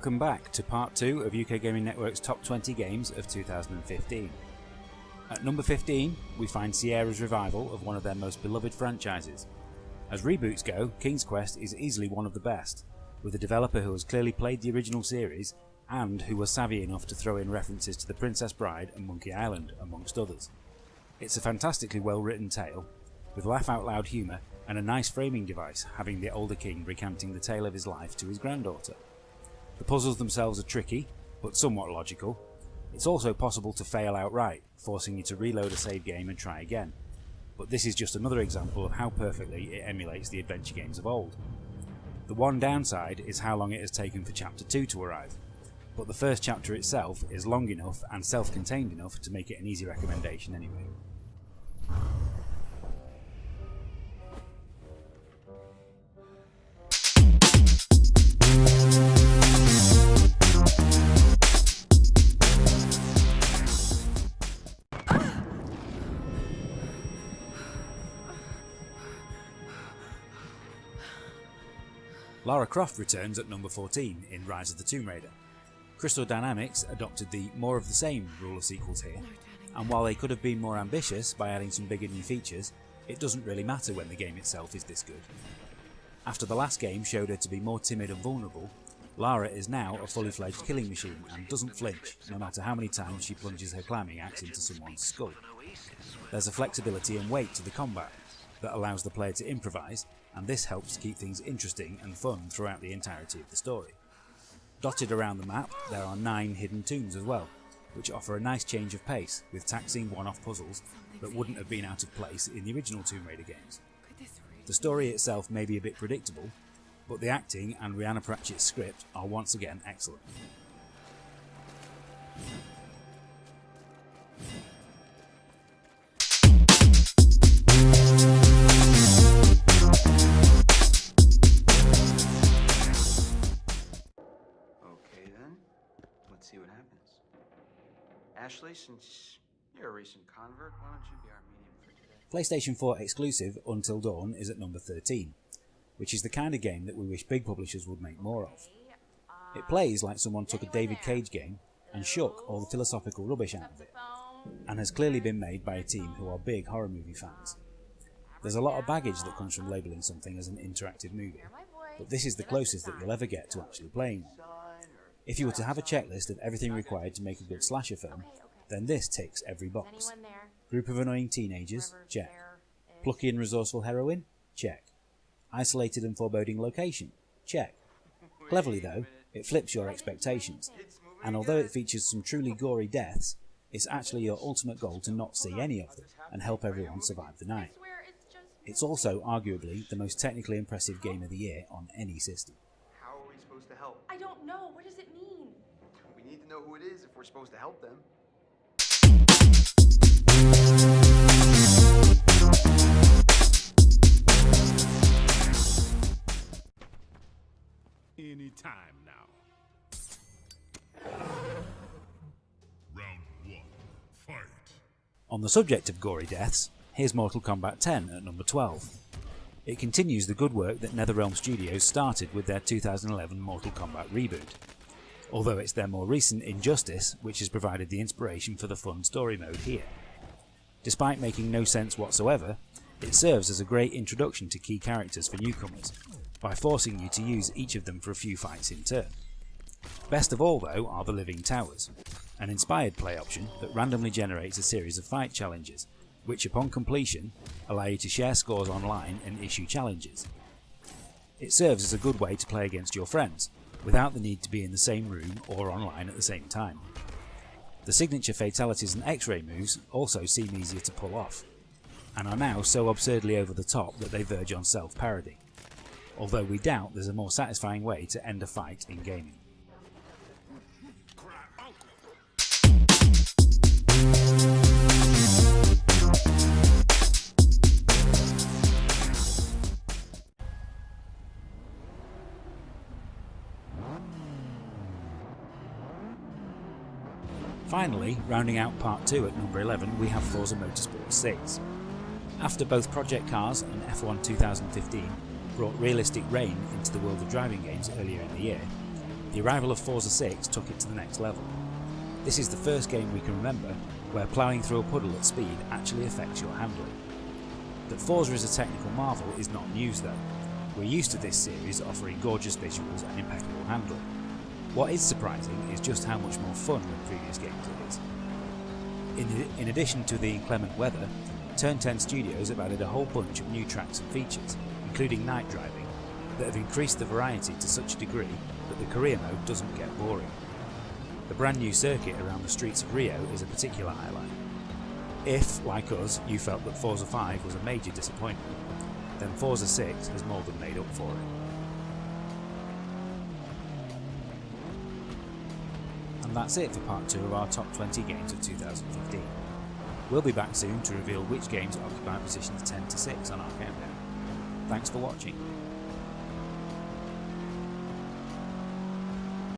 Welcome back to part 2 of UK Gaming Network's Top 20 Games of 2015. At number 15, we find Sierra's revival of one of their most beloved franchises. As reboots go, King's Quest is easily one of the best, with a developer who has clearly played the original series and who was savvy enough to throw in references to The Princess Bride and Monkey Island, amongst others. It's a fantastically well written tale, with laugh-out-loud humour and a nice framing device, having the older king recanting the tale of his life to his granddaughter. The puzzles themselves are tricky, but somewhat logical. It's also possible to fail outright, forcing you to reload a save game and try again. But this is just another example of how perfectly it emulates the adventure games of old. The one downside is how long it has taken for Chapter 2 to arrive, but the first chapter itself is long enough and self-contained enough to make it an easy recommendation anyway. Lara Croft returns at number 14 in Rise of the Tomb Raider. Crystal Dynamics adopted the more of the same rule of sequels here, and while they could have been more ambitious by adding some bigger new features, it doesn't really matter when the game itself is this good. After the last game showed her to be more timid and vulnerable, Lara is now a fully fledged killing machine and doesn't flinch no matter how many times she plunges her climbing axe into someone's skull. There's a flexibility and weight to the combat that allows the player to improvise, and this helps to keep things interesting and fun throughout the entirety of the story. Dotted around the map, there are 9 hidden tombs as well, which offer a nice change of pace with taxing one-off puzzles that wouldn't have been out of place in the original Tomb Raider games. The story itself may be a bit predictable, but the acting and Rhianna Pratchett's script are once again excellent. See what happens. Ashley, since you're a recent convert, why don't you be our medium for today? PlayStation 4 exclusive Until Dawn is at number 13, which is the kind of game that we wish big publishers would make more of. It plays like someone took a David Cage game and shook all the philosophical rubbish out of it, and has clearly been made by a team who are big horror movie fans. There's a lot of baggage that comes from labelling something as an interactive movie, but this is the closest that you'll ever get to actually playing one. If you were to have a checklist of everything required to make a good slasher film, then this ticks every box. Group of annoying teenagers? Check. Plucky and resourceful heroine? Check. Isolated and foreboding location? Check. Cleverly though, it flips your expectations, and although it features some truly gory deaths, it's actually your ultimate goal to not see any of them and help everyone survive the night. It's also arguably the most technically impressive game of the year on any system. How are we supposed to help? I don't know. What does it mean? We need to know who it is if we're supposed to help them. Any time now. Round 1. Fight. On the subject of gory deaths, here's Mortal Kombat 10 at number 12. It continues the good work that NetherRealm Studios started with their 2011 Mortal Kombat reboot, although it's their more recent Injustice which has provided the inspiration for the fun story mode here. Despite making no sense whatsoever, it serves as a great introduction to key characters for newcomers, by forcing you to use each of them for a few fights in turn. Best of all though are the Living Towers, an inspired play option that randomly generates a series of fight challenges, which upon completion allow you to share scores online and issue challenges. It serves as a good way to play against your friends, without the need to be in the same room or online at the same time. The signature fatalities and X-ray moves also seem easier to pull off, and are now so absurdly over the top that they verge on self-parody, although we doubt there's a more satisfying way to end a fight in gaming. Finally, rounding out part 2 at number 11, we have Forza Motorsport 6. After both Project Cars and F1 2015 brought realistic rain into the world of driving games earlier in the year, The arrival of Forza 6 took it to the next level. This is the first game we can remember where ploughing through a puddle at speed actually affects your handling. That Forza is a technical marvel is not news though. We're used to this series offering gorgeous visuals and impeccable handling. What is surprising is just how much more fun than previous games it is. In addition to the inclement weather, Turn 10 Studios have added a whole bunch of new tracks and features, including night driving, that have increased the variety to such a degree that the career mode doesn't get boring. The brand new circuit around the streets of Rio is a particular highlight. If, like us, you felt that Forza 5 was a major disappointment, then Forza 6 has more than made up for it. And that's it for part 2 of our top 20 games of 2015. We'll be back soon to reveal which games occupy positions 10 to 6 on our countdown. Thanks for watching.